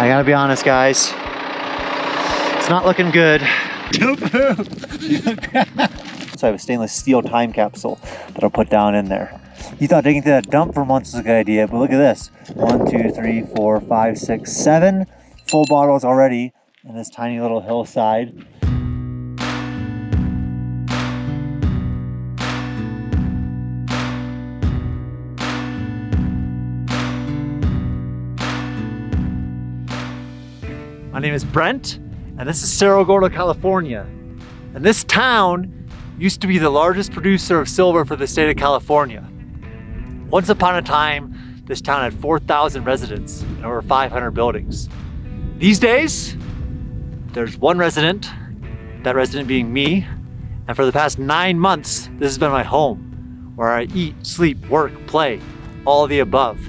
I gotta be honest, guys. It's not looking good. So I have a stainless steel time capsule that I'll put down in there. You thought digging through that dump for months was a good idea, but look at this. 1, 2, 3, 4, 5, 6, 7 full bottles already in this tiny little hillside. My name is Brent, and this is Cerro Gordo, California. And this town used to be the largest producer of silver for the state of California. Once upon a time, this town had 4,000 residents and over 500 buildings. These days, there's one resident, that resident being me, and for the past 9 months, this has been my home, where I eat, sleep, work, play, all of the above.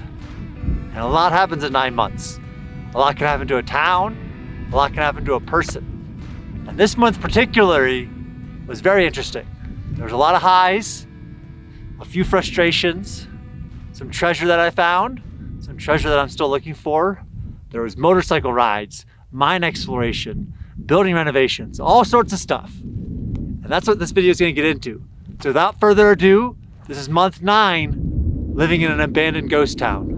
And a lot happens in 9 months. A lot can happen to a town, a lot can happen to a person. And this month particularly was very interesting. There was a lot of highs, a few frustrations, some treasure that I found, some treasure that I'm still looking for. There was motorcycle rides, mine exploration, building renovations, all sorts of stuff. And that's what this video is gonna get into. So without further ado, this is month 9, living in an abandoned ghost town.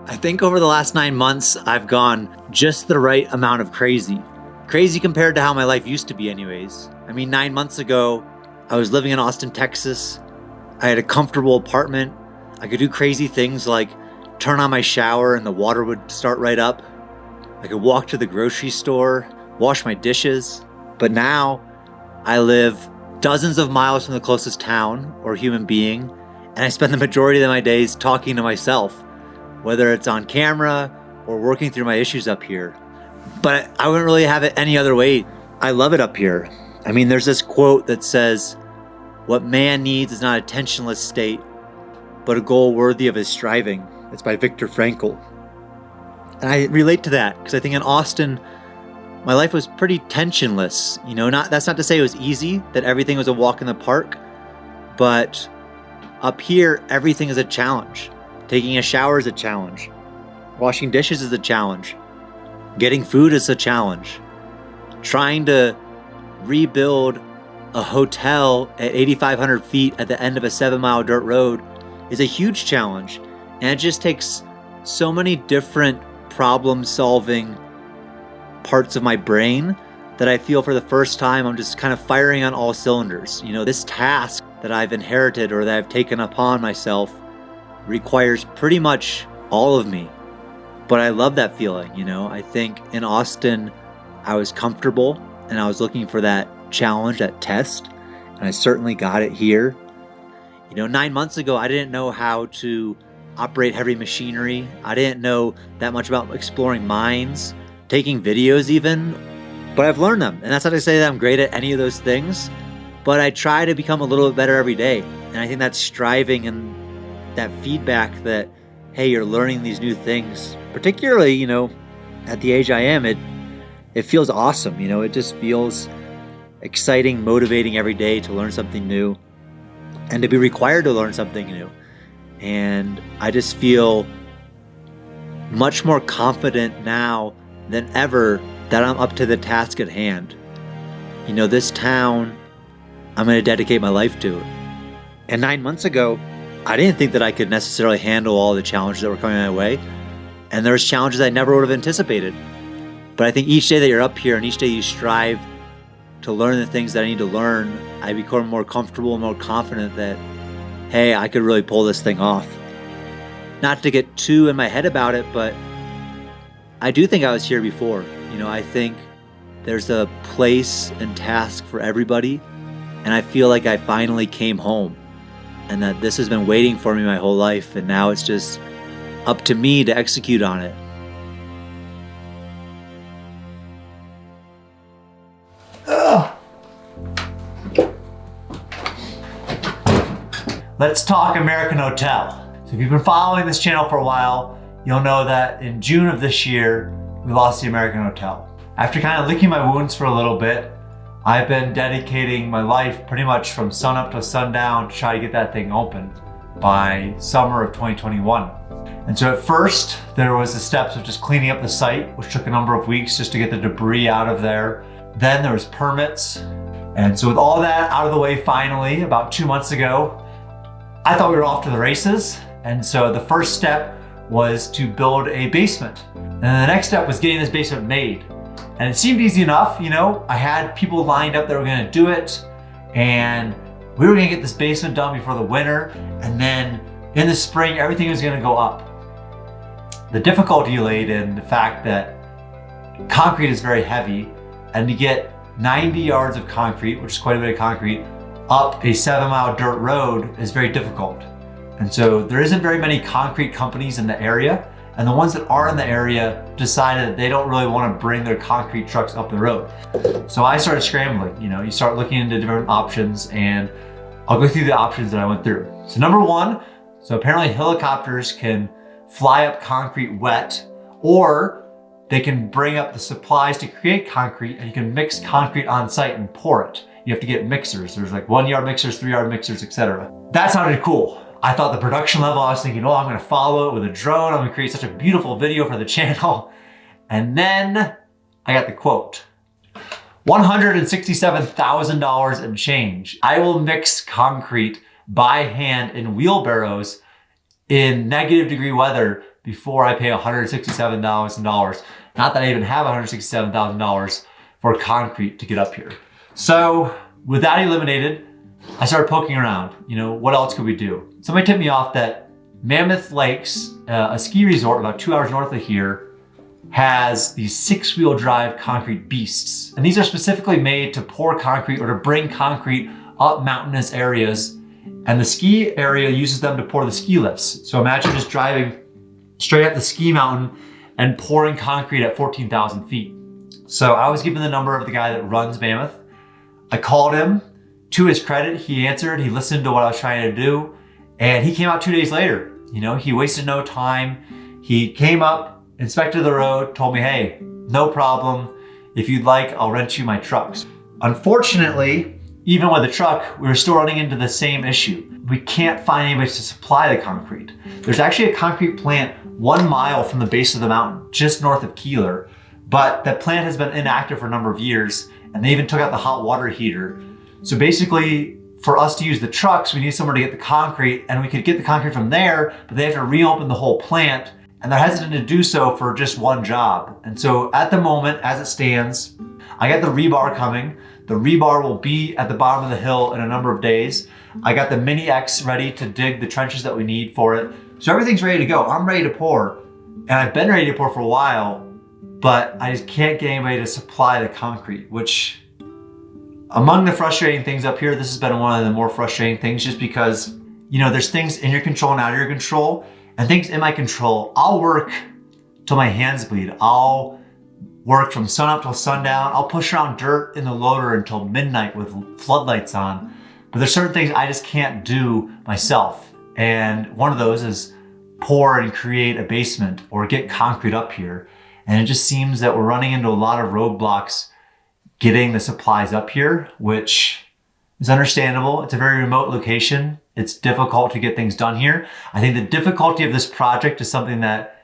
I think over the last 9 months, I've gone just the right amount of crazy. Crazy compared to how my life used to be anyways. I mean, 9 months ago, I was living in Austin, Texas. I had a comfortable apartment. I could do crazy things like turn on my shower and the water would start right up. I could walk to the grocery store, wash my dishes. But now, I live dozens of miles from the closest town or human being, and I spend the majority of my days talking to myself, whether it's on camera or working through my issues up here. But I wouldn't really have it any other way. I love it up here. I mean, there's this quote that says, "What man needs is not a tensionless state, but a goal worthy of his striving." It's by Viktor Frankl. And I relate to that because I think in Austin, my life was pretty tensionless. You know, that's not to say it was easy, that everything was a walk in the park, but up here, everything is a challenge. Taking a shower is a challenge. Washing dishes is a challenge. Getting food is a challenge. Trying to rebuild a hotel at 8,500 feet at the end of a 7-mile dirt road is a huge challenge. And it just takes so many different problem-solving parts of my brain that I feel for the first time I'm just kind of firing on all cylinders. You know, this task that I've inherited or that I've taken upon myself requires pretty much all of me. But I love that feeling, you know. I think in Austin, I was comfortable and I was looking for that challenge, that test, and I certainly got it here. You know, 9 months ago, I didn't know how to operate heavy machinery. I didn't know that much about exploring mines, taking videos even, but I've learned them. And that's not to say that I'm great at any of those things, but I try to become a little bit better every day. And I think that's striving and that feedback that, hey, you're learning these new things, particularly, you know, at the age I am, it feels awesome. You know, it just feels exciting, motivating every day to learn something new and to be required to learn something new. And I just feel much more confident now than ever that I'm up to the task at hand. You know, this town, I'm going to dedicate my life to it. And 9 months ago, I didn't think that I could necessarily handle all the challenges that were coming my way. And there's challenges I never would have anticipated. But I think each day that you're up here and each day you strive to learn the things that I need to learn, I become more comfortable and more confident that, hey, I could really pull this thing off. Not to get too in my head about it, but I do think I was here before. You know, I think there's a place and task for everybody. And I feel like I finally came home. And that this has been waiting for me my whole life, and now it's just up to me to execute on it. Let's talk American Hotel. So if you've been following this channel for a while, you'll know that in June of this year, we lost the American Hotel. After kind of licking my wounds for a little bit, I've been dedicating my life pretty much from sunup to sundown to try to get that thing open. by summer of 2021. And so at first, there was the steps of just cleaning up the site, which took a number of weeks just to get the debris out of there. Then there was permits. And so with all that out of the way finally, about 2 months ago, I thought we were off to the races. And so the first step was to build a basement. And then the next step was getting this basement made. And it seemed easy enough, you know, I had people lined up that were gonna do it, and we were gonna get this basement done before the winter, and then in the spring, everything was gonna go up. The difficulty laid in the fact that concrete is very heavy, and to get 90 yards of concrete, which is quite a bit of concrete, up a 7-mile dirt road is very difficult. And so there isn't very many concrete companies in the area, and the ones that are in the area decided that they don't really want to bring their concrete trucks up the road. So I started scrambling. You know, you start looking into different options, and I'll go through the options that I went through. So number one, so apparently helicopters can fly up concrete wet, or they can bring up the supplies to create concrete, and you can mix concrete on site and pour it. You have to get mixers. There's like 1-yard mixers, 3-yard mixers, etc. That sounded cool. I thought the production level, I was thinking, oh, I'm gonna follow it with a drone. I'm gonna create such a beautiful video for the channel. And then I got the quote. $167,000 and change. I will mix concrete by hand in wheelbarrows in -degree weather before I pay $167,000. Not that I even have $167,000 for concrete to get up here. So with that eliminated, I started poking around, you know, what else could we do? Somebody tipped me off that Mammoth Lakes, a ski resort about 2 hours north of here, has these 6-wheel drive concrete beasts. And these are specifically made to pour concrete or to bring concrete up mountainous areas. And the ski area uses them to pour the ski lifts. So imagine just driving straight up the ski mountain and pouring concrete at 14,000 feet. So I was given the number of the guy that runs Mammoth. I called him. To his credit, he answered, he listened to what I was trying to do, and he came out 2 days later. You know, he wasted no time. He came up, inspected the road, told me, hey, no problem. If you'd like, I'll rent you my trucks. Unfortunately, even with the truck, we were still running into the same issue. We can't find anybody to supply the concrete. There's actually a concrete plant 1 mile from the base of the mountain, just north of Keeler, but that plant has been inactive for a number of years, and they even took out the hot water heater. So basically, for us to use the trucks, we need somewhere to get the concrete, and we could get the concrete from there, but they have to reopen the whole plant, and they're hesitant to do so for just one job. And so at the moment, as it stands, I got the rebar coming. The rebar will be at the bottom of the hill in a number of days. I got the Mini X ready to dig the trenches that we need for it. So everything's ready to go. I'm ready to pour, and I've been ready to pour for a while, but I just can't get anybody to supply the concrete, which among the frustrating things up here, this has been one of the more frustrating things, just because, you know, there's things in your control and out of your control, and things in my control. I'll work till my hands bleed. I'll work from sun up till sundown. I'll push around dirt in the loader until midnight with floodlights on. But there's certain things I just can't do myself. And one of those is pour and create a basement or get concrete up here. And it just seems that we're running into a lot of roadblocks getting the supplies up here, which is understandable. It's a very remote location. It's difficult to get things done here. I think the difficulty of this project is something that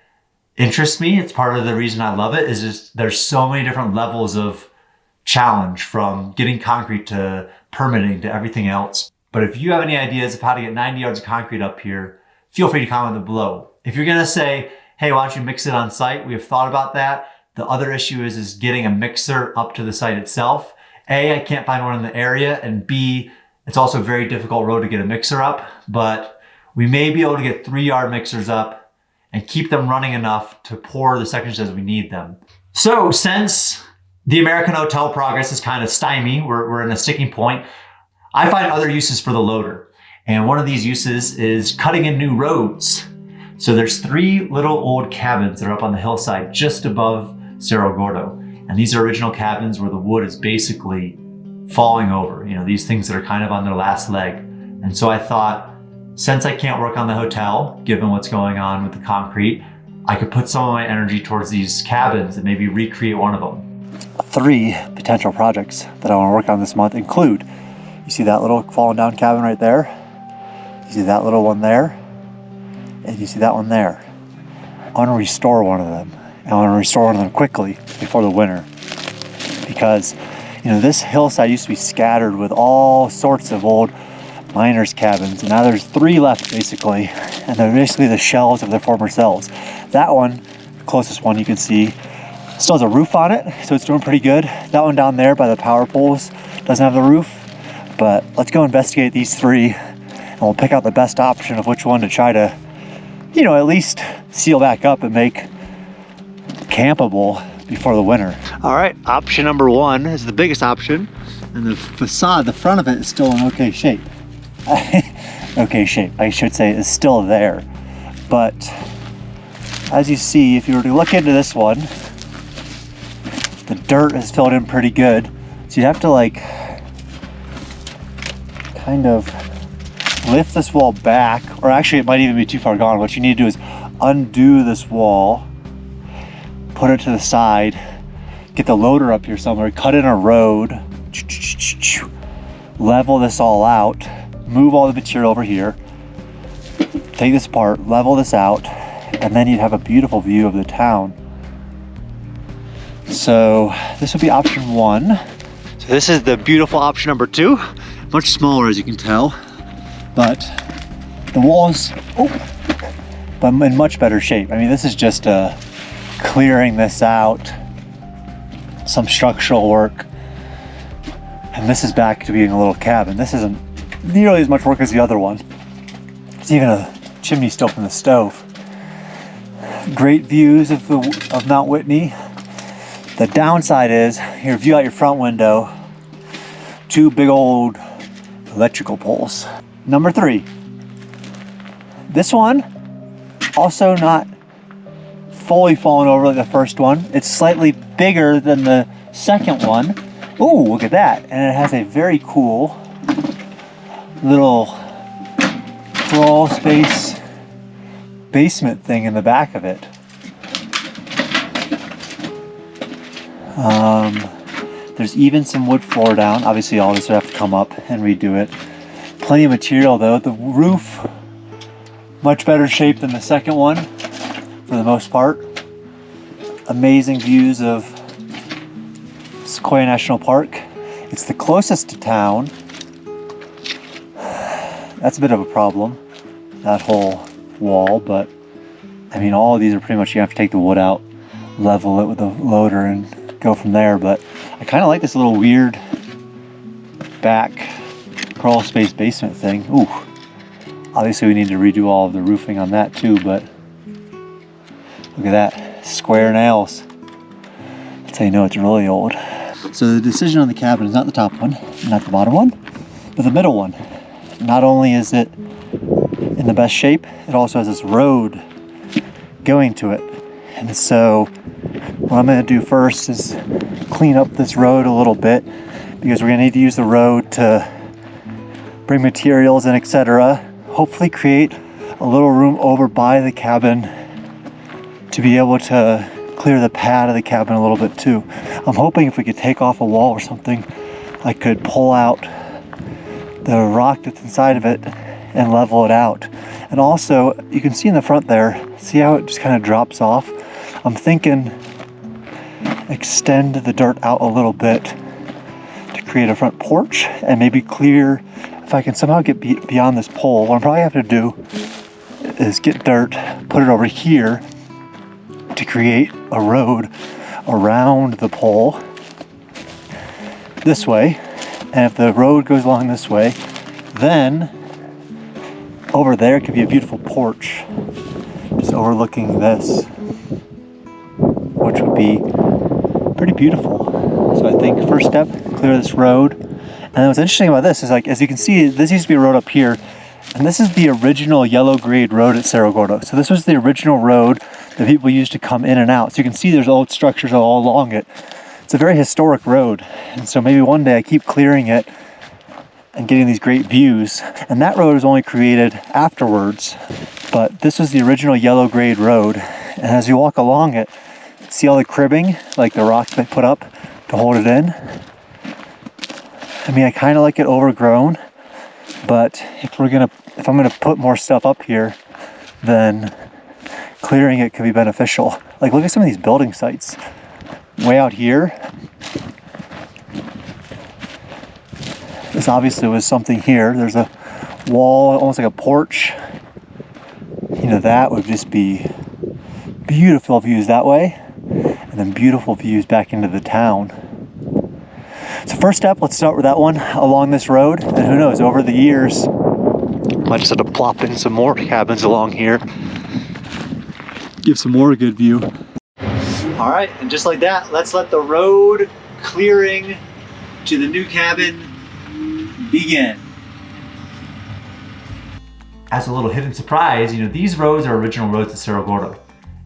interests me. It's part of the reason I love it, is just there's so many different levels of challenge, from getting concrete to permitting to everything else. But if you have any ideas of how to get 90 yards of concrete up here, feel free to comment below. If you're gonna say, hey, why don't you mix it on site? We have thought about that. The other issue is getting a mixer up to the site itself. A, I can't find one in the area, and B, it's also a very difficult road to get a mixer up, but we may be able to get 3-yard mixers up and keep them running enough to pour the sections as we need them. So since the American Hotel progress is kind of stymied, we're in a sticking point, I find other uses for the loader. And one of these uses is cutting in new roads. So there's 3 little old cabins that are up on the hillside just above Cerro Gordo. And these are original cabins where the wood is basically falling over, you know, these things that are kind of on their last leg. And so I thought, since I can't work on the hotel, given what's going on with the concrete, I could put some of my energy towards these cabins and maybe recreate one of them. 3 potential projects that I want to work on this month include, you see that little fallen down cabin right there? You see that little one there? And you see that one there. I want to restore one of them. I want to restore one of them quickly before the winter. Because, you know, this hillside used to be scattered with all sorts of old miners' cabins. And now there's 3 left, basically. And they're basically the shells of their former cells. That one, the closest one you can see, still has a roof on it, so it's doing pretty good. That one down there by the power poles doesn't have the roof. But let's go investigate these 3, and we'll pick out the best option of which one to try to, you know, at least seal back up and make campable before the winter. All right, option number 1 is the biggest option, and the facade, the front of it, is still in okay shape. Okay shape, I should say, is still there. But as you see, if you were to look into this one, the dirt is filled in pretty good. So you'd have to like kind of lift this wall back, or actually it might even be too far gone. What you need to do is undo this wall, put it to the side, get the loader up here somewhere, cut in a road, level this all out, move all the material over here, take this apart, level this out, and then you'd have a beautiful view of the town. So this would be option 1. So this is the beautiful option number 2. Much smaller, as you can tell, but the walls, but in much better shape. I mean, this is just clearing this out, some structural work, and this is back to being a little cabin. This isn't nearly as much work as the other one. It's even a chimney still from the stove. Great views of Mount Whitney. The downside is, your view out your front window, 2 big old electrical poles. Number 3. This one, also not fully fallen over like the first one. It's slightly bigger than the second one. Ooh, look at that. And it has a very cool little crawl space basement thing in the back of it. There's even some wood floor down. Obviously all this would have to come up and redo it. Plenty of material though. The roof, much better shape than the second one for the most part. Amazing views of Sequoia National Park. It's the closest to town. That's a bit of a problem, that whole wall, but I mean all of these are pretty much, you have to take the wood out, level it with a loader and go from there. But I kind of like this little weird back crawl space basement thing. Ooh, obviously we need to redo all of the roofing on that too, but look at that, square nails. That's how you know it's really old. So the decision on the cabin is not the top one, not the bottom one, but the middle one. Not only is it in the best shape, it also has this road going to it. And so what I'm going to do first is clean up this road a little bit, because we're going to need to use the road to bring materials in, etc. Hopefully create a little room over by the cabin to be able to clear the pad of the cabin a little bit too. I'm hoping if we could take off a wall or something, I could pull out the rock that's inside of it and level it out. And also, you can see in the front there, see how it just kind of drops off? I'm thinking extend the dirt out a little bit to create a front porch, and maybe clear, if I can somehow get beyond this pole. What I'm probably have to do is get dirt, put it over here to create a road around the pole this way. And if the road goes along this way, then over there could be a beautiful porch just overlooking this, which would be pretty beautiful. So I think first step, clear this road. And what's interesting about this is, like, as you can see, this used to be a road up here, and this is the original yellow grade road at Cerro Gordo. So this was the original road that people used to come in and out. So you can see there's old structures all along it. It's a very historic road. And so maybe one day I keep clearing it and getting these great views. And that road was only created afterwards, but this was the original yellow grade road. And as you walk along it, see all the cribbing, like the rocks they put up to hold it in? I mean, I kind of like it overgrown, But if I'm gonna put more stuff up here, then clearing it could be beneficial. Like, look at some of these building sites. Way out here, this obviously was something here. There's a wall, almost like a porch. You know, that would just be beautiful views that way, and then beautiful views back into the town. So first step, let's start with that one along this road, and who knows, over the years, might just have to plop in some more cabins along here. Give some more good view. All right, and just like that, let's let the road clearing to the new cabin begin. As a little hidden surprise, you know, these roads are original roads to Cerro Gordo.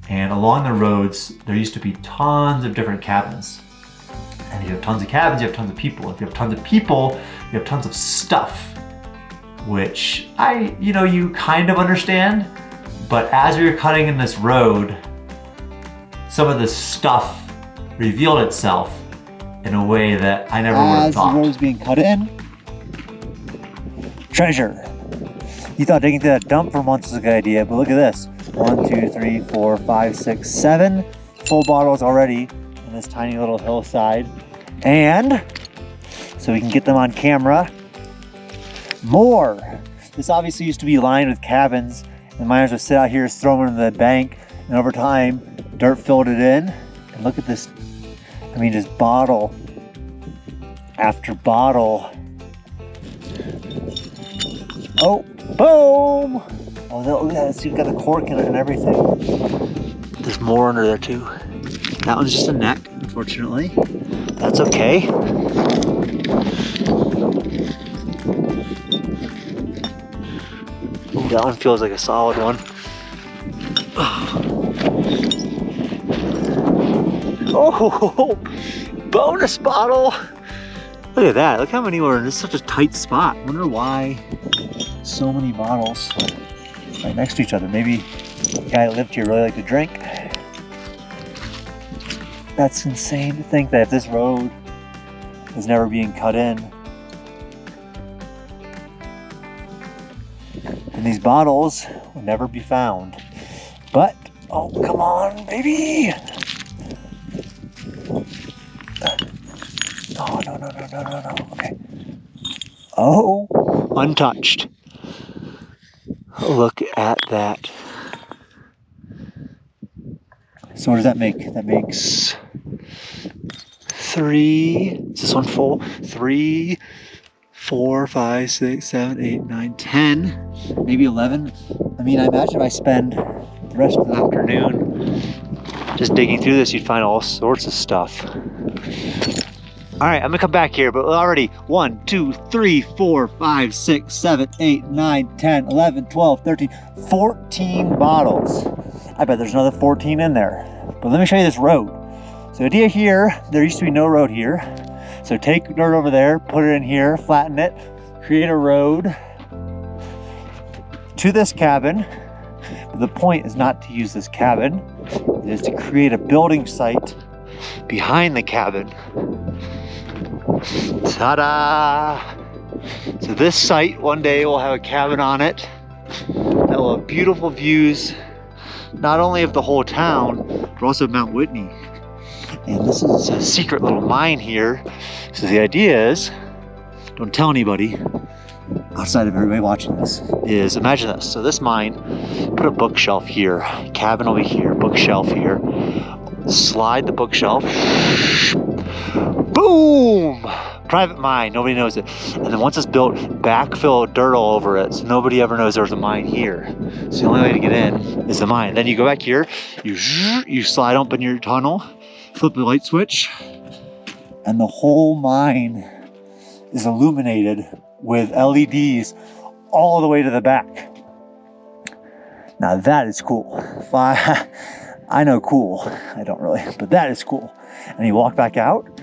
And along the roads, there used to be tons of different cabins. And if you have tons of cabins, you have tons of people. If you have tons of people, you have tons of stuff, which you kind of understand. But as we were cutting in this road, some of this stuff revealed itself in a way that I never would have thought. As the road's being cut in, treasure. You thought digging through that dump for months was a good idea, but look at this. 1, 2, 3, 4, 5, 6, 7 full bottles already in this tiny little hillside. And so we can get them on camera. More. This obviously used to be lined with cabins, and miners would sit out here, throw them into the bank, and over time, dirt filled it in. And look at this, I mean, just bottle after bottle. Oh, boom! Oh, look at this, you've got the cork in it and everything. There's more under there too. That one's just a neck, unfortunately. That's okay. Ooh, that one feels like a solid one. Oh, bonus bottle! Look at that, look how many were in this such a tight spot. I wonder why so many bottles right next to each other. Maybe the guy that lived here really liked to drink. That's insane to think that if this road was never being cut in, then these bottles will never be found. But, oh, come on, baby! No, okay. Oh, untouched. Look at that. So what does that make? That makes 3, is this one full? 3, 4, 5, 6, 7, 8, 9, 10, maybe 11. I mean, I imagine if I spend the rest of the afternoon just digging through this, you'd find all sorts of stuff. All right, I'm gonna come back here, but already 1, 2, 3, 4, 5, 6, 7, 8, 9, 10, 11, 12, 13, 14 bottles. I bet there's another 14 in there. But let me show you this road. So the idea here, there used to be no road here. So take dirt over there, put it in here, flatten it, create a road to this cabin. But the point is not to use this cabin. It is to create a building site behind the cabin. Ta-da! So this site one day will have a cabin on it that will have beautiful views, not only of the whole town, but also of Mount Whitney. And this is a secret little mine here. So the idea is, don't tell anybody outside of everybody watching this, is imagine this. So this mine, put a bookshelf here, cabin will be here, bookshelf here. Slide the bookshelf. Boom! Private mine, nobody knows it. And then once it's built, backfill dirt all over it, so nobody ever knows there's a mine here. So the only way to get in is the mine. Then you go back here, you slide open your tunnel, flip the light switch, and the whole mine is illuminated with LEDs all the way to the back. Now that is cool. I know cool, I don't really, but that is cool. And you walk back out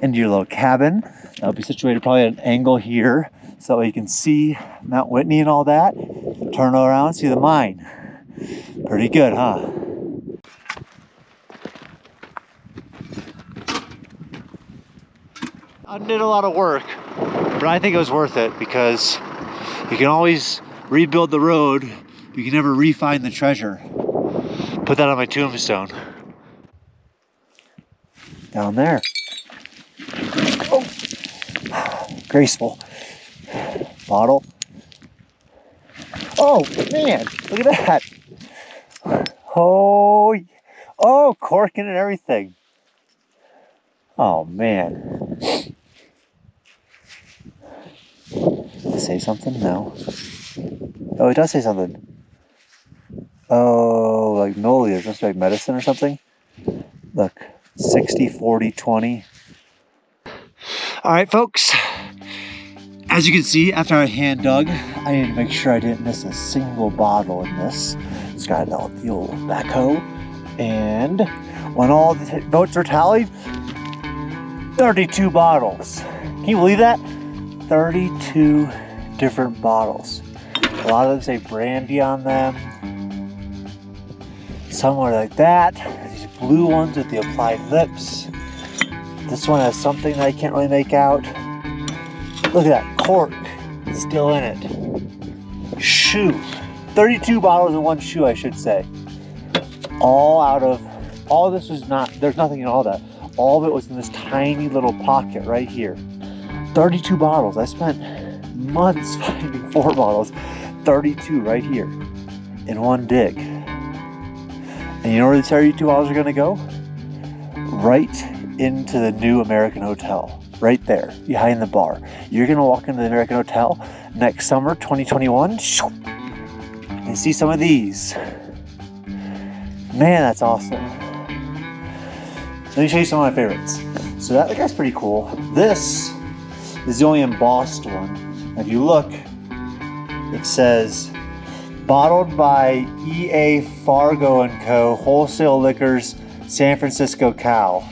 into your little cabin. That'll be situated probably at an angle here, so that way you can see Mount Whitney and all that. Turn around, see the mine. Pretty good, huh? I did a lot of work, but I think it was worth it because You can always rebuild the road, but you can never re-find the treasure. Put that on my tombstone. Down there. Oh, graceful. Bottle. Oh man, look at that. Oh, corking and everything. Oh man. Does it say something? No. Oh, it does say something. Oh, like Noli, there's just like medicine or something. Look, 60, 40, 20. All right, folks. As you can see, after I hand dug, I needed to make sure I didn't miss a single bottle in this. It's got the old backhoe. And when all the votes were tallied, 32 bottles. Can you believe that? 32 different bottles. A lot of them say brandy on them. Some are like that. These blue ones with the applied lips. This one has something that I can't really make out. Look at that cork, still in it. Shoe, 32 bottles in one shoe, I should say. All this was not, there's nothing in all that. All of it was in this tiny little pocket right here. 32 bottles, I spent months finding 4 bottles. 32 right here in one dig. And you know where the 32 bottles are gonna go? Right into the new American Hotel. Right there, behind the bar. You're gonna walk into the American Hotel next summer, 2021, and see some of these. Man, that's awesome. Let me show you some of my favorites. So that guy's pretty cool. This is the only embossed one. If you look, it says, bottled by E.A. Fargo & Co. Wholesale Liquors, San Francisco, Cal.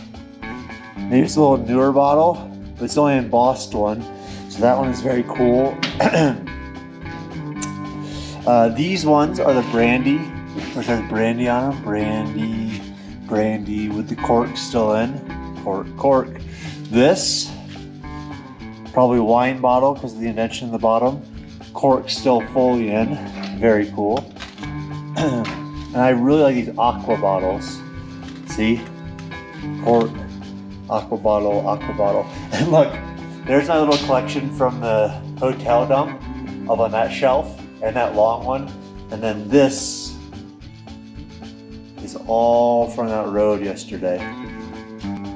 Maybe it's a little newer bottle, but it's the only embossed one. So that one is very cool. These ones are the brandy, which has brandy on them. Brandy with the cork still in. Cork. This, probably wine bottle because of the indentation in the bottom. Cork still fully in. Very cool. And I really like these aqua bottles. See? Cork. Aqua bottle. And look, there's my little collection from the hotel dump up on that shelf, and that long one. And then this is all from that road yesterday.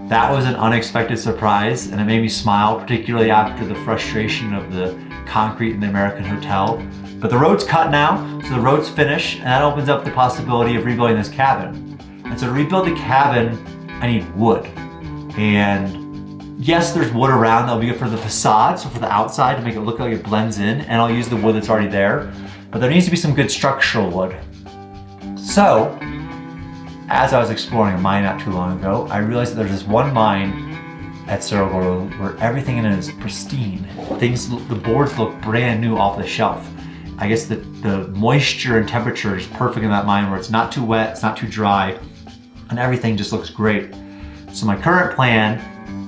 That was an unexpected surprise, and it made me smile, particularly after the frustration of the concrete in the American Hotel. But the road's cut now, so the road's finished, and that opens up the possibility of rebuilding this cabin. And so to rebuild the cabin, I need wood. And yes, there's wood around that'll be good for the facade, so for the outside to make it look like it blends in, and I'll use the wood that's already there. But there needs to be some good structural wood. So, as I was exploring a mine not too long ago, I realized that there's this one mine at Cerro Gordo where everything in it is pristine. The boards look brand new off the shelf. I guess the moisture and temperature is perfect in that mine where it's not too wet, it's not too dry, and everything just looks great. So my current plan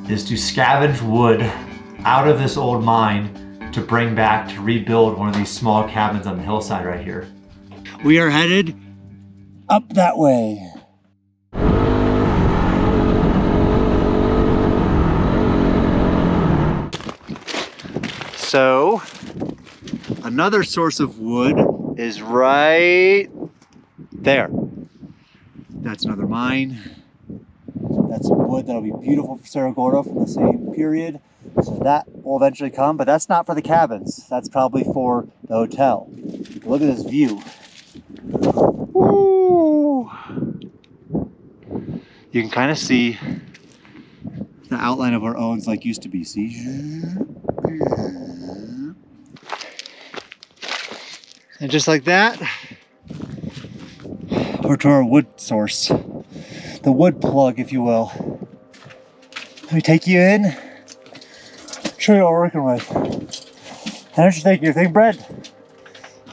is to scavenge wood out of this old mine to bring back to rebuild one of these small cabins on the hillside right here. We are headed up that way. So, another source of wood is right there. That's another mine. That's some wood that'll be beautiful for Cerro Gordo from the same period. So that will eventually come, but that's not for the cabins. That's probably for the hotel. Look at this view. Woo! You can kind of see the outline of our owns like used to be. See? And just like that, we're to our wood source. The wood plug, if you will. Let me take you in, show you what we're working with. And don't you think you're thinking, Brett,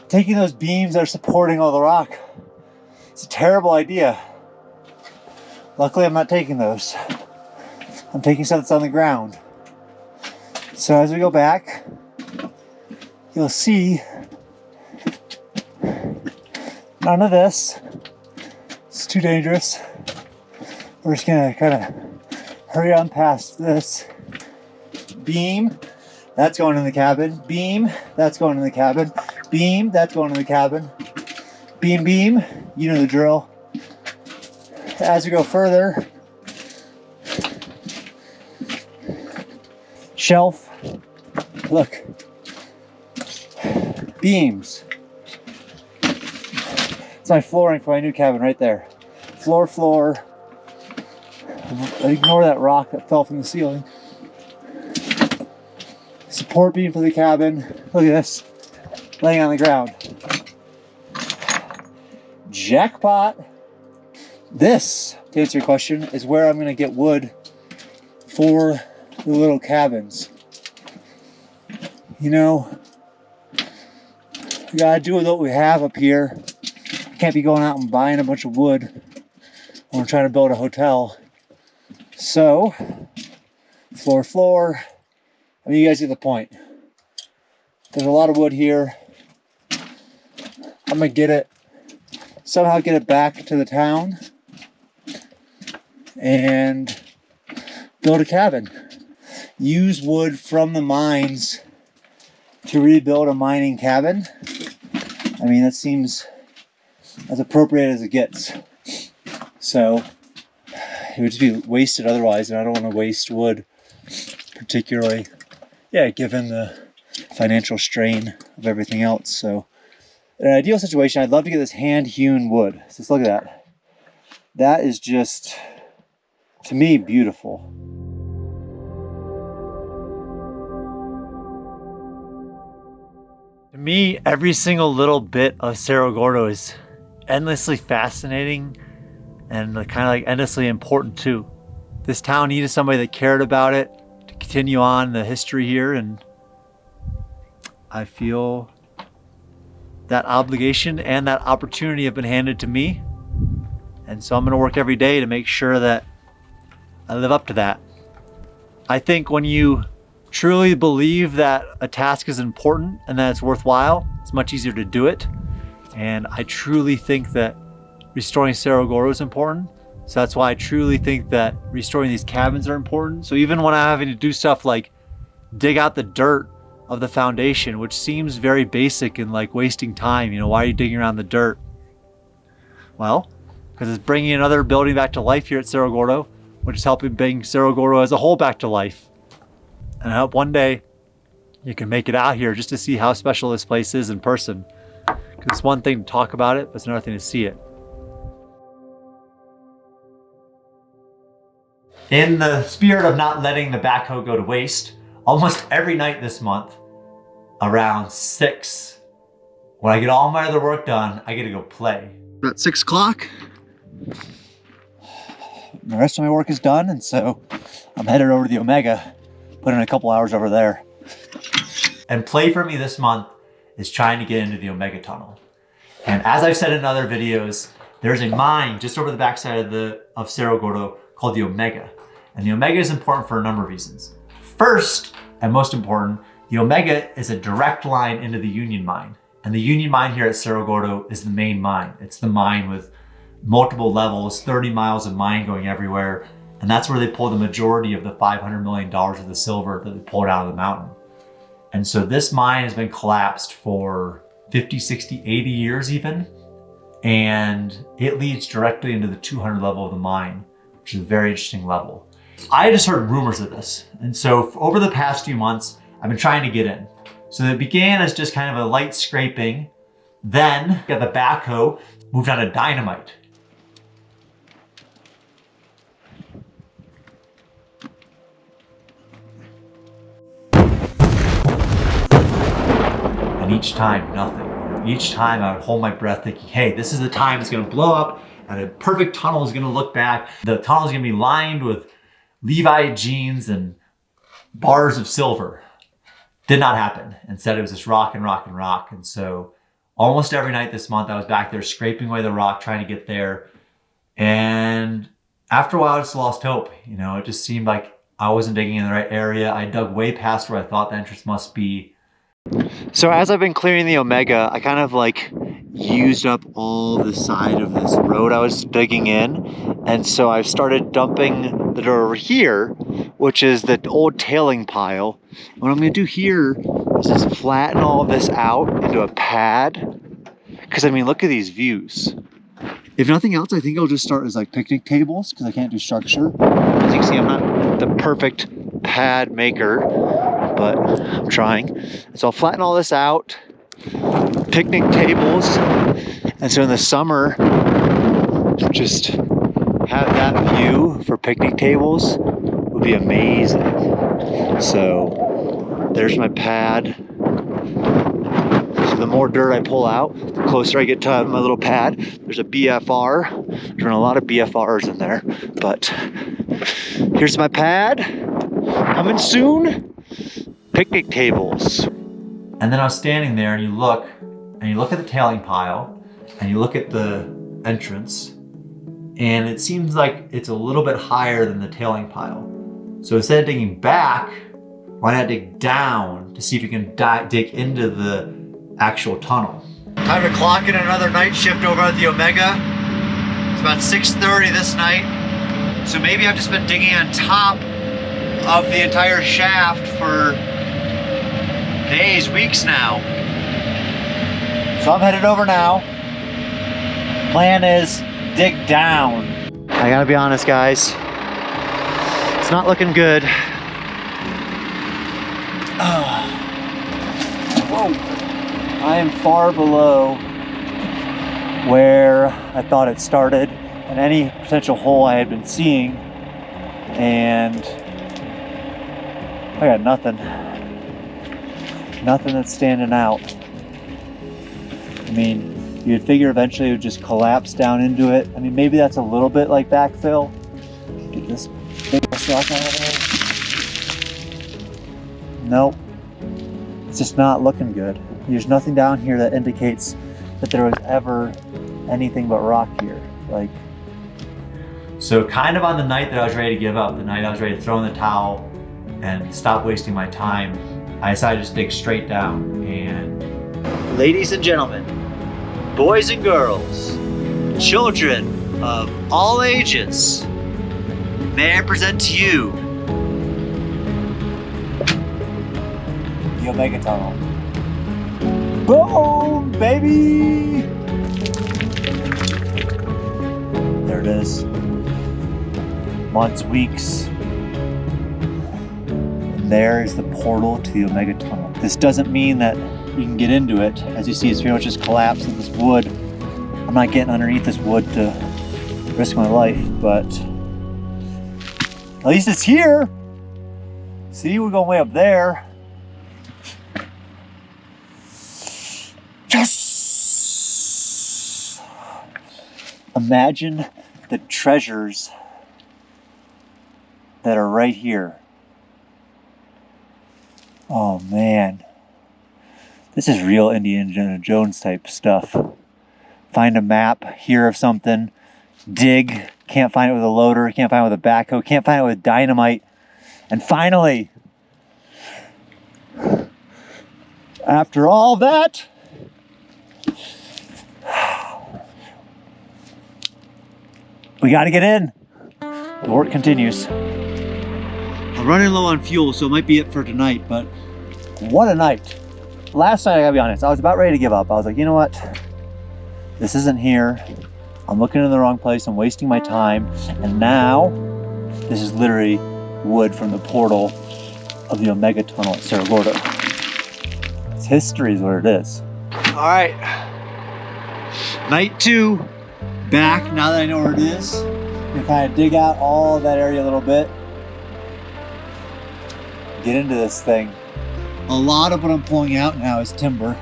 taking those beams that are supporting all the rock, it's a terrible idea. Luckily, I'm not taking those. I'm taking stuff that's on the ground. So as we go back, you'll see none of this. It's too dangerous. We're just gonna kind of hurry on past this beam. That's going in the cabin. Beam, that's going in the cabin. Beam, that's going in the cabin. Beam, beam, you know the drill. As we go further, shelf, look, beams. It's my flooring for my new cabin right there. Floor. Ignore that rock that fell from the ceiling. Support beam for the cabin. Look at this, laying on the ground. Jackpot. This, to answer your question, is where I'm going to get wood for the little cabins. You know, we gotta do with what we have up here. Can't be going out and buying a bunch of wood when we're trying to build a hotel. So, floor. I mean, you guys get the point. There's a lot of wood here. I'm gonna get it, somehow get it back to the town and build a cabin. Use wood from the mines to rebuild a mining cabin. I mean, that seems as appropriate as it gets. So it would just be wasted otherwise, and I don't want to waste wood, particularly, given the financial strain of everything else. So in an ideal situation, I'd love to get this hand-hewn wood. So just look at that. That is just, to me, beautiful. To me, every single little bit of Cerro Gordo is endlessly fascinating and kind of like endlessly important too. This town needed somebody that cared about it to continue on the history here, and I feel that obligation and that opportunity have been handed to me. And so I'm going to work every day to make sure that I live up to that. I think when you truly believe that a task is important and that it's worthwhile, it's much easier to do it. And I truly think that restoring Cerro Gordo is important. So that's why I truly think that restoring these cabins are important. So even when I'm having to do stuff like dig out the dirt of the foundation, which seems very basic and like wasting time, you know, why are you digging around the dirt? Well, because it's bringing another building back to life here at Cerro Gordo, which is helping bring Cerro Gordo as a whole back to life. And I hope one day you can make it out here just to see how special this place is in person. Because it's one thing to talk about it, but it's another thing to see it. In the spirit of not letting the backhoe go to waste, almost every night this month, around 6, when I get all my other work done, I get to go play. About 6 o'clock. The rest of my work is done, and so I'm headed over to the Omega. Put in a couple hours over there. And play for me this month is trying to get into the Omega tunnel. And as I've said in other videos, there's a mine just over the backside of Cerro Gordo called the Omega. And the Omega is important for a number of reasons. First, and most important, the Omega is a direct line into the Union Mine. And the Union Mine here at Cerro Gordo is the main mine. It's the mine with multiple levels, 30 miles of mine going everywhere. And that's where they pull the majority of the $500 million of the silver that they pulled out of the mountain. And so this mine has been collapsed for 50, 60, 80 years even. And it leads directly into the 200 level of the mine, which is a very interesting level. I just heard rumors of this. And so over the past few months, I've been trying to get in. So it began as just kind of a light scraping. Then got the backhoe, moved on to dynamite. And each time, nothing. Each time I would hold my breath thinking, hey, this is the time it's gonna blow up and a perfect tunnel is gonna look back. The tunnel is gonna be lined with Levi jeans and bars of silver. Did not happen. Instead, it was just rock and rock and rock. And so almost every night this month, I was back there scraping away the rock, trying to get there. And after a while, I just lost hope. You know, it just seemed like I wasn't digging in the right area. I dug way past where I thought the entrance must be. So as I've been clearing the Omega, I kind of like used up all the side of this road I was digging in. And so I've started dumping the dirt over here, which is the old tailing pile. What I'm gonna do here is just flatten all of this out into a pad. Because I mean, look at these views. If nothing else, I think I'll just start as like picnic tables because I can't do structure. As you can see, I'm not the perfect pad maker, but I'm trying. So I'll flatten all this out, picnic tables. And so in the summer, just have that view for picnic tables would be amazing. So there's my pad. So the more dirt I pull out, the closer I get to my little pad. There's a BFR. There's a lot of BFRs in there, but here's my pad. Coming soon. Picnic tables. And then I was standing there and you look at the tailing pile and you look at the entrance and it seems like it's a little bit higher than the tailing pile. So instead of digging back, why not dig down to see if you can dig into the actual tunnel. Time to clock in another night shift over at the Omega. It's about 6:30 this night. So maybe I've just been digging on top of the entire shaft for days, weeks now. So I'm headed over now. Plan is dig down. I gotta be honest, guys. It's not looking good. Whoa. I am far below where I thought it started and any potential hole I had been seeing, and I got nothing that's standing out. I mean, you'd figure eventually it would just collapse down into it. I mean, maybe that's a little bit like backfill. Get this big rock out of there. Nope, it's just not looking good. There's nothing down here that indicates that there was ever anything but rock here. Like, so kind of on the night that I was ready to give up, the night I was ready to throw in the towel and stop wasting my time, I decided to just dig straight down. And ladies and gentlemen, boys and girls, children of all ages, may I present to you the Omega Tunnel. Boom, baby! There it is. Months, weeks. And there is the portal to the Omega Tunnel. This doesn't mean that you can get into it. As you see, it's pretty much just collapsed in this wood. I'm not getting underneath this wood to risk my life, but at least it's here. See, we're going way up there. Yes! Imagine the treasures that are right here. Oh man. This is real Indiana Jones type stuff. Find a map, hear of something, dig, can't find it with a loader, can't find it with a backhoe, can't find it with dynamite. And finally, after all that, we gotta get in. The work continues. I'm running low on fuel, so it might be it for tonight, but what a night. Last night, I gotta be honest, I was about ready to give up. I was like, you know what? This isn't here. I'm looking in the wrong place. I'm wasting my time. And now, this is literally wood from the portal of the Omega Tunnel at Cerro Gordo. It's history is what it is. All right. Night 2. Back, now that I know where it is. I'm gonna kind of dig out all of that area a little bit. Get into this thing. A lot of what I'm pulling out now is timber.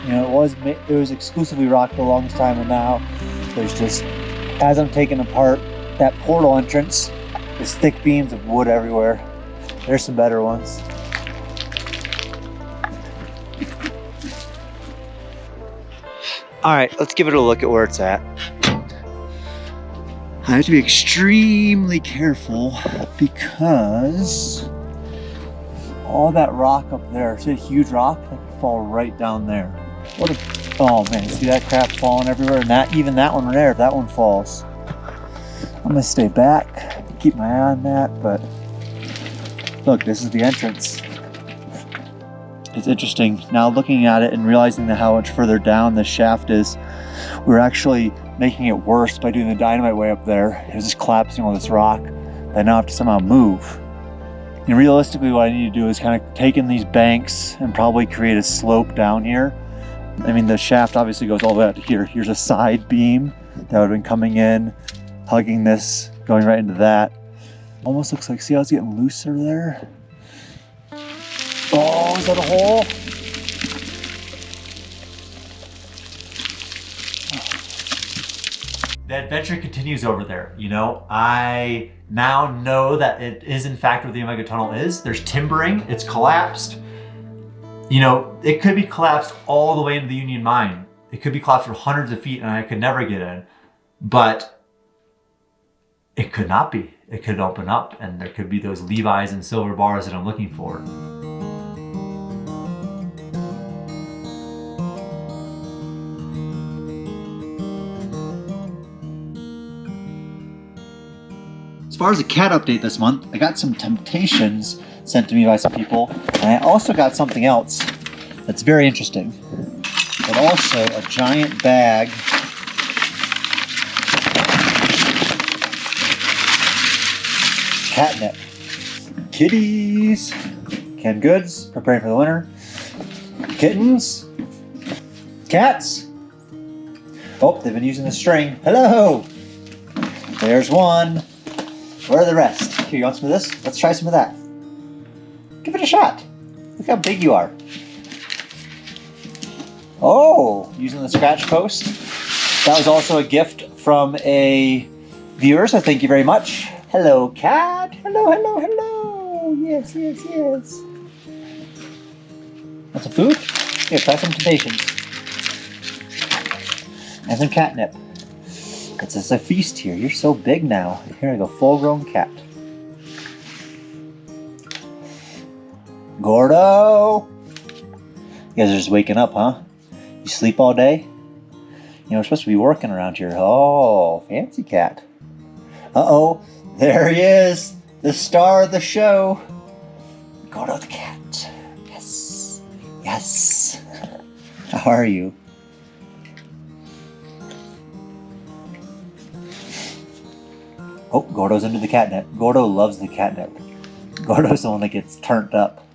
You know, it was exclusively rock for the longest time, and now there's just, as I'm taking apart that portal entrance, there's thick beams of wood everywhere. There's some better ones. All right, let's give it a look at where it's at. I have to be extremely careful because all that rock up there. See a huge rock? That could fall right down there. What a, oh man, see that crap falling everywhere? And that, even that one there, if that one falls. I'm gonna stay back, keep my eye on that, but look, this is the entrance. It's interesting now looking at it and realizing that how much further down the shaft is. We're actually making it worse by doing the dynamite way up there. It was just collapsing all this rock that I now have to somehow move. And realistically what I need to do is kind of take in these banks and probably create a slope down here. I mean, the shaft obviously goes all the way out to here. Here's a side beam that would have been coming in, hugging this, going right into that. Almost looks like, see how it's getting looser there? Oh, is that a hole? The adventure continues over there, you know? I now know that it is in fact where the Omega Tunnel is. There's timbering, it's collapsed. You know, it could be collapsed all the way into the Union Mine. It could be collapsed for hundreds of feet and I could never get in. But it could not be. It could open up and there could be those Levi's and silver bars that I'm looking for. As far as a cat update this month, I got some temptations sent to me by some people, and I also got something else that's very interesting, but also a giant bag catnip. Kitties, canned goods, preparing for the winter. Kittens, cats. Oh, they've been using the string. Hello, there's one. Where are the rest? Here, you want some of this? Let's try some of that. Give it a shot. Look how big you are. Oh, using the scratch post. That was also a gift from a viewer, so thank you very much. Hello, cat. Hello, hello, hello. Yes, yes, yes. Want some food? Here, try some temptations. And some catnip. It's just a feast here. You're so big now. Here I go, full-grown cat. Gordo! You guys are just waking up, huh? You sleep all day? You know, we're supposed to be working around here. Oh, fancy cat. Uh-oh, there he is. The star of the show. Gordo the cat. Yes. Yes. How are you? Oh, Gordo's into the catnip. Gordo loves the catnip. Gordo's the one that gets turned up.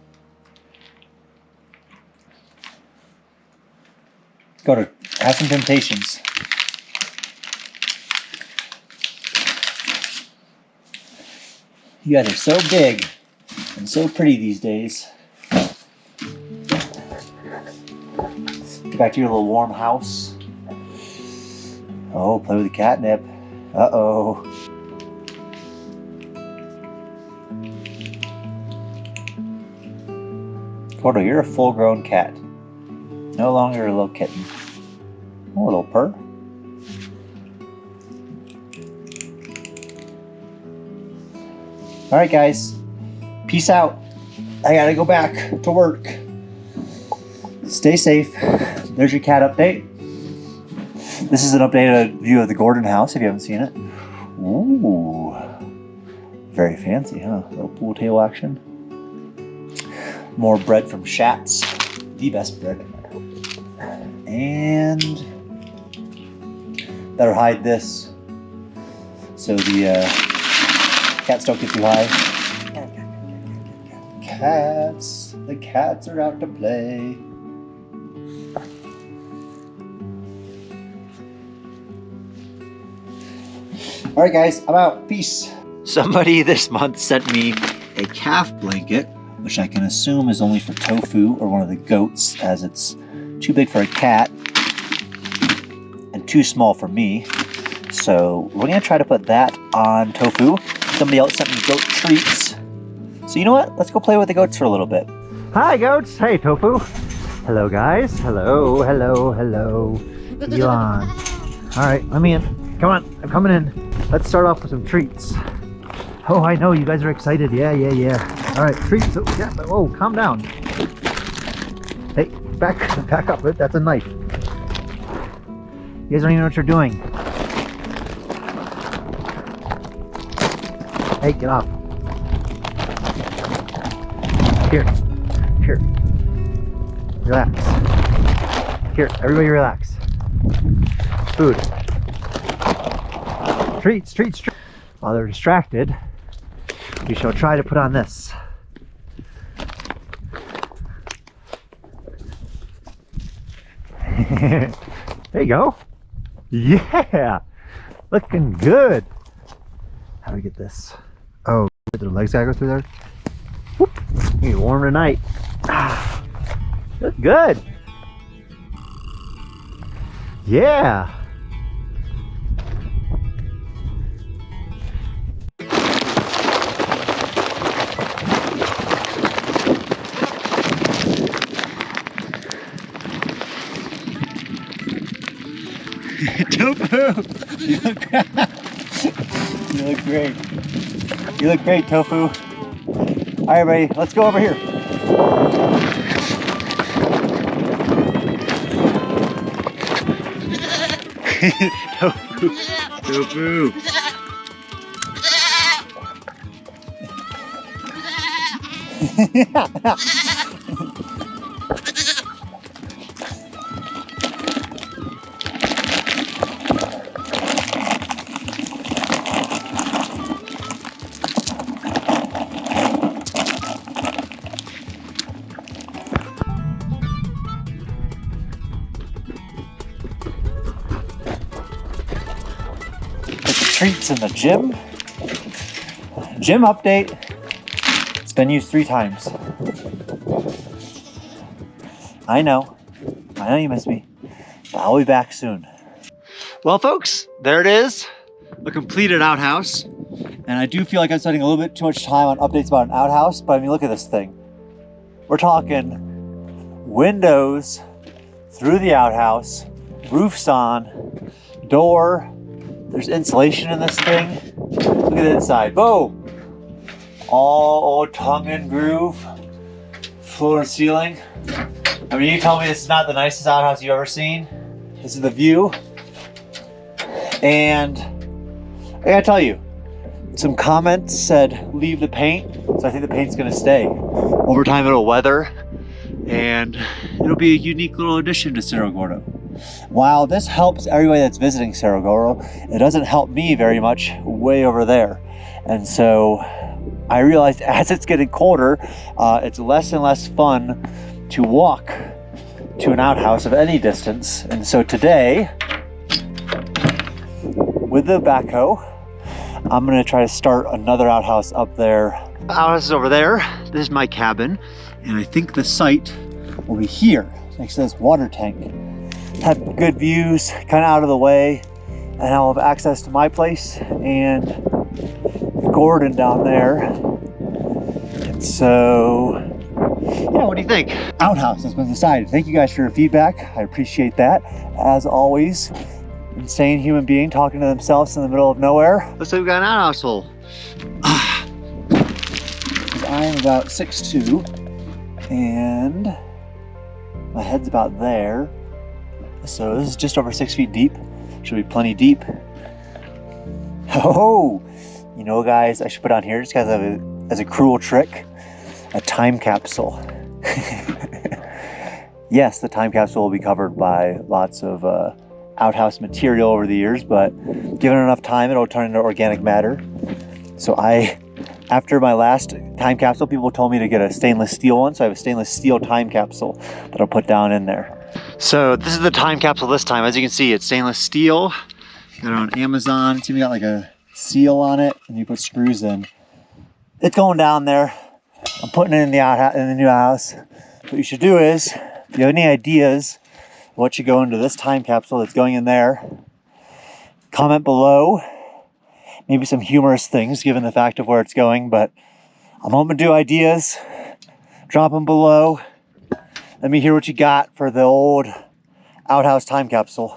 Gordo, have some temptations. You guys are so big and so pretty these days. Get back to your little warm house. Oh, play with the catnip. Uh-oh. Gordo, you're a full-grown cat. No longer a little kitten. Oh, a little purr. Alright guys, peace out. I gotta go back to work. Stay safe. There's your cat update. This is an updated view of the Gordon house if you haven't seen it. Ooh. Very fancy, huh? A little pool table action. More bread from Schatz, the best bread. And better hide this so the cats don't get too high. Cats, the cats are out to play. All right, guys, I'm out. Peace. Somebody this month sent me a calf blanket, which I can assume is only for Tofu or one of the goats, as it's too big for a cat and too small for me. So we're gonna try to put that on Tofu. Somebody else sent me goat treats. So you know what? Let's go play with the goats for a little bit. Hi goats, hey Tofu. Hello guys, hello, hello, hello. Elon. All right, let me in. Come on, I'm coming in. Let's start off with some treats. Oh, I know, you guys are excited. Yeah, yeah, yeah. All right, treats. Yeah, but whoa, calm down. Hey, back up. That's a knife. You guys don't even know what you're doing. Hey, get off. Here. Relax. Here, everybody relax. Food. Treats. While they're distracted, we shall try to put on this. There you go. Yeah, looking good. How do we get this? Oh, the legs gotta go through there. Whoop. It's warm tonight. Look good. Yeah. Tofu! You look great. You look great, Tofu. All right, everybody, let's go over here. Tofu. Treats in the gym. Gym update. It's been used 3 times. I know you miss me, but I'll be back soon. Well, folks, there it is, a completed outhouse. And I do feel like I'm spending a little bit too much time on updates about an outhouse, but I mean, look at this thing. We're talking windows through the outhouse, roofs on, door. There's insulation in this thing. Look at the inside. Boom! All tongue and groove. Floor and ceiling. I mean, you tell me this is not the nicest outhouse you've ever seen. This is the view. And I gotta tell you, some comments said leave the paint. So I think the paint's gonna stay. Over time it'll weather and it'll be a unique little addition to Cerro Gordo. While this helps everybody that's visiting Cerro Gordo, it doesn't help me very much way over there. And so I realized as it's getting colder, it's less and less fun to walk to an outhouse of any distance. And so today, with the backhoe, I'm gonna try to start another outhouse up there. Outhouse is over there. This is my cabin. And I think the site will be here, next to this water tank. Have good views, kind of out of the way, and I'll have access to my place and Gordon down there. And so, yeah, what do you think? Outhouse has been decided. Thank you guys for your feedback. I appreciate that. As always, insane human being talking to themselves in the middle of nowhere. Looks like we got an outhouse hole. I am about 6'2", and my head's about there. So this is just over 6 feet deep. Should be plenty deep. Oh, you know, guys, I should put on here just as a cruel trick, a time capsule. Yes, the time capsule will be covered by lots of outhouse material over the years, but given enough time, it'll turn into organic matter. So after my last time capsule, people told me to get a stainless steel one. So I have a stainless steel time capsule that I'll put down in there. So this is the time capsule this time. As you can see, it's stainless steel. Got it on Amazon. It's even got like a seal on it, and you put screws in. It's going down there. I'm putting it in the new house. What you should do is, if you have any ideas what should go into this time capsule that's going in there, comment below. Maybe some humorous things given the fact of where it's going, but I'm open to ideas. Drop them below. Let me hear what you got for the old outhouse time capsule.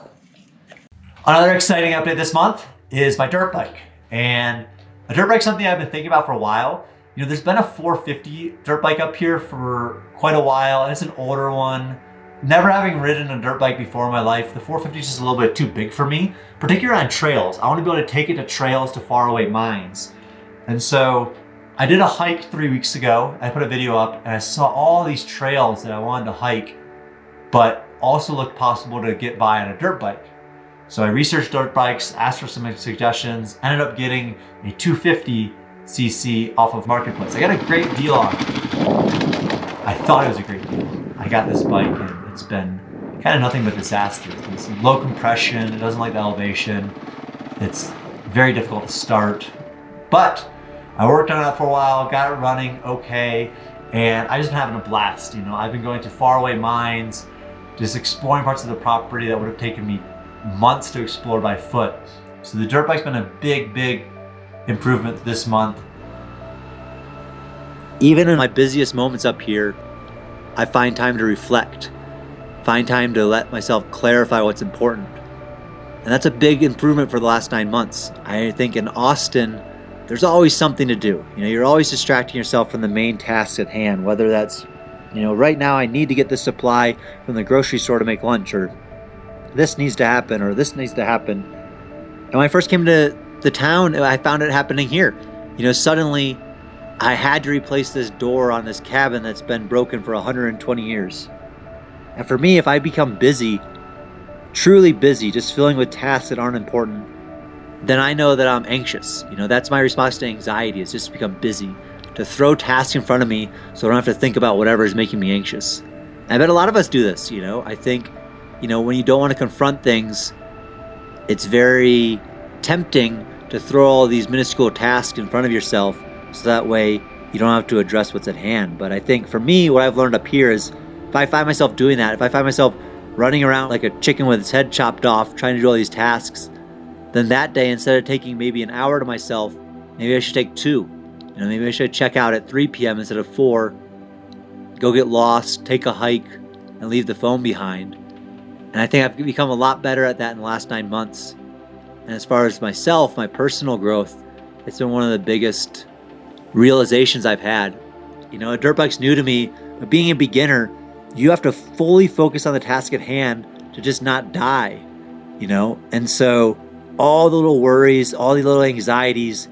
Another exciting update this month is my dirt bike. And a dirt bike's something I've been thinking about for a while. You know, there's been a 450 dirt bike up here for quite a while, and it's an older one. Never having ridden a dirt bike before in my life, the 450 is just a little bit too big for me, particularly on trails. I want to be able to take it to trails, to faraway mines. And so I did a hike 3 weeks ago. I put a video up and I saw all these trails that I wanted to hike, but also looked possible to get by on a dirt bike. So I researched dirt bikes, asked for some suggestions, ended up getting a 250cc off of Marketplace. I got a great deal on it. I thought it was a great deal. I got this bike and it's been kind of nothing but disaster. It's low compression, it doesn't like the elevation. It's very difficult to start, but I worked on it for a while, got it running okay, and I just been having a blast. You know, I've been going to faraway mines, just exploring parts of the property that would have taken me months to explore by foot. So the dirt bike's been a big improvement this month. Even in my busiest moments up here, I find time to reflect, find time to let myself clarify what's important. And that's a big improvement for the last 9 months. I think in Austin, there's always something to do. You know, you're always distracting yourself from the main tasks at hand, whether that's, you know, right now I need to get this supply from the grocery store to make lunch, or this needs to happen, or this needs to happen. And when I first came to the town, I found it happening here. You know, suddenly I had to replace this door on this cabin that's been broken for 120 years. And for me, if I become busy, truly busy, just filling with tasks that aren't important, then I know that I'm anxious. You know, that's my response to anxiety, is just to become busy, to throw tasks in front of me so I don't have to think about whatever is making me anxious. And I bet a lot of us do this, you know. I think, you know, when you don't want to confront things, it's very tempting to throw all these minuscule tasks in front of yourself so that way you don't have to address what's at hand. But I think for me, what I've learned up here is if I find myself doing that, if I find myself running around like a chicken with its head chopped off, trying to do all these tasks, then that day, instead of taking maybe an hour to myself, maybe I should take 2. You know, maybe I should check out at 3 p.m. instead of 4, go get lost, take a hike, and leave the phone behind. And I think I've become a lot better at that in the last 9 months. And as far as myself, my personal growth, it's been one of the biggest realizations I've had. You know, a dirt bike's new to me, but being a beginner, you have to fully focus on the task at hand to just not die, you know? And so all the little worries, all the little anxieties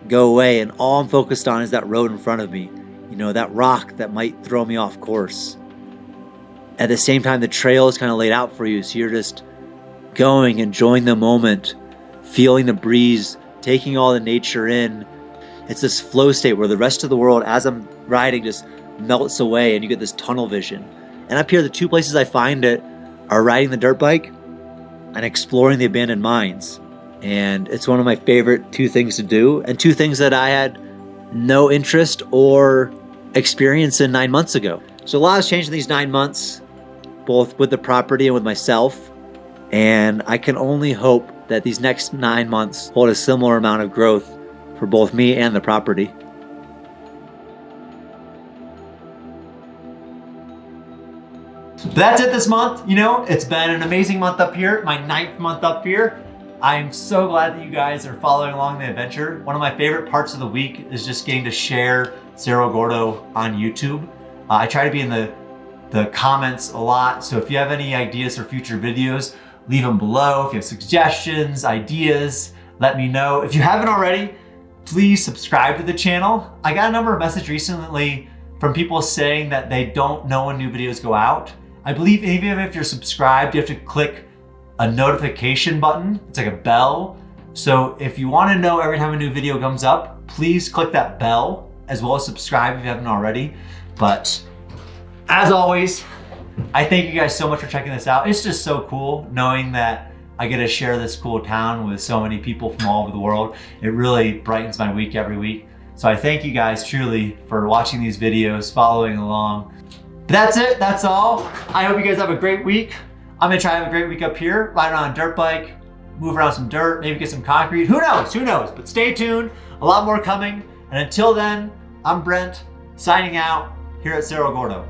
go away, and all I'm focused on is that road in front of me, you know, that rock that might throw me off course. At the same time, the trail is kind of laid out for you, so you're just going, enjoying the moment, feeling the breeze, taking all the nature in. It's this flow state where the rest of the world, as I'm riding, just melts away and you get this tunnel vision. And up here, the 2 places I find it are riding the dirt bike and exploring the abandoned mines. And it's one of my favorite 2 things to do, and 2 things that I had no interest or experience in 9 months ago. So a lot has changed in these 9 months, both with the property and with myself. And I can only hope that these next 9 months hold a similar amount of growth for both me and the property. That's it this month. You know, it's been an amazing month up here, my 9th month up here. I'm so glad that you guys are following along the adventure. One of my favorite parts of the week is just getting to share Cerro Gordo on YouTube. I try to be in the comments a lot, so if you have any ideas for future videos, leave them below. If you have suggestions, ideas, let me know. If you haven't already, please subscribe to the channel. I got a number of messages recently from people saying that they don't know when new videos go out. I believe even if you're subscribed, you have to click a notification button. It's like a bell. So if you want to know every time a new video comes up, please click that bell, as well as subscribe if you haven't already. But as always, I thank you guys so much for checking this out. It's just so cool knowing that I get to share this cool town with so many people from all over the world. It really brightens my week every week. So I thank you guys truly for watching these videos, following along. But that's it, that's all. I hope you guys have a great week. I'm gonna try to have a great week up here, riding on a dirt bike, move around some dirt, maybe get some concrete. Who knows? But stay tuned, a lot more coming. And until then, I'm Brent, signing out here at Cerro Gordo.